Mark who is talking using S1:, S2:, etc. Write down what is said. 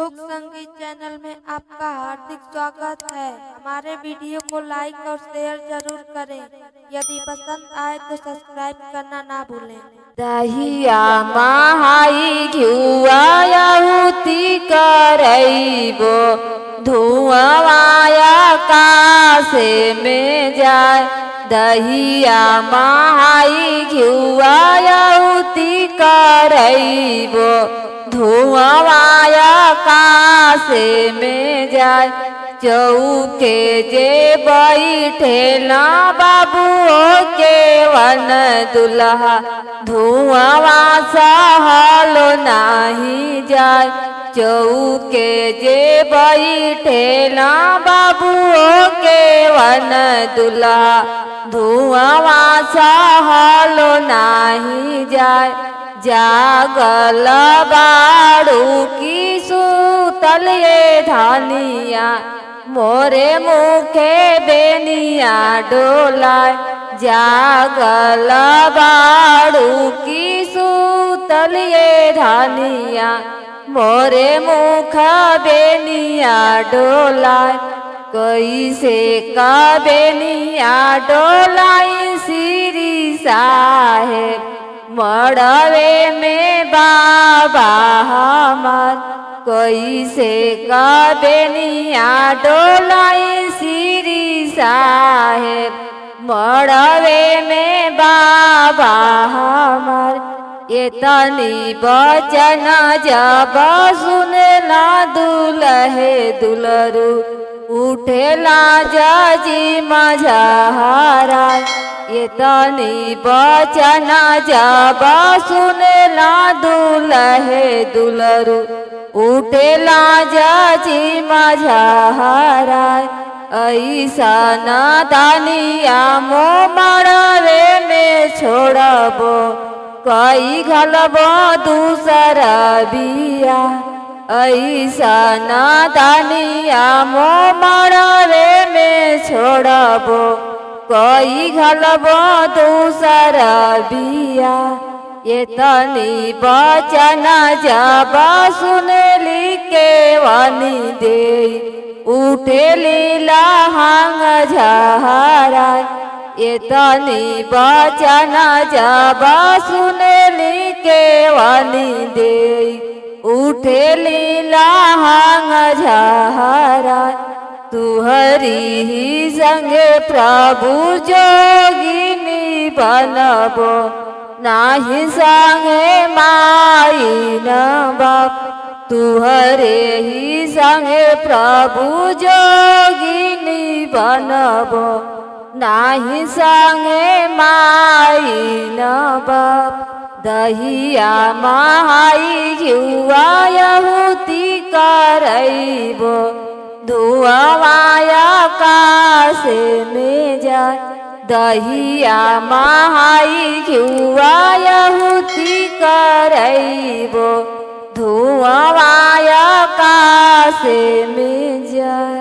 S1: लोक संगीत चैनल में आपका हार्दिक स्वागत है। हमारे वीडियो को लाइक और शेयर जरूर करें। यदि पसंद आए तो सब्सक्राइब करना ना भूलें।
S2: दहिया महाई घिउआहुति करैबो धुआं आकाशे में जाए। दहिया महाई घिउआहुति करैबो धुआं आकाशे में जाए। चौके जे बैठेला बाबुओ के वन दुल्हा धुआं सहलो नाही जाए। चौके जे बैठेला बाबुओ के वन दुल्हा धुआं सहलो नाही जाए। जागल बाड़ू की सूतल ये धानिया मोरे मुखे बेनिया डोलाए। जागल बाड़ू की सूतल ये धानिया मोरे मुख बेनिया डोलाए। कैसे का बेनिया डोलाई श्री साहेब मड़वे में बाबा हमार। कैसे का बेनिया डोलाई श्री साहेब मड़वे में बाबा हमार। ये तनी बचन जब सुनला दुल्हे दुलरू उठेला जजी मझहारा। ये तनी बचन जब सुनला दुल्हे दुलरू उठेला जजी मझहारा। ऐसा न दानिया मो मड़वे में छोड़बो कई घलबो दूसरा बिया। ऐसा न दानिया मो मड़वे में छोड़बो कई घलबो दूसरा बिया। ये तनी बचन जब सुनली के वानी दे उठेली लहंग झहरा। ये तनी बचन जब सुनली के वानी दे उठेली लहंग झहरा। तुहरी ही संगे प्रभु जोगिनी बनबो नाही संगे माई न बाप। तुहरे ही संगे प्रभु जोगिनी बनबो नाही संगे माई न बाप। दहिया महाई घिउआहुति करैबो धुआं आकाशे में जाए। दहिया महाई घिउआहुति करैबो धुआं आकाशे में जाए।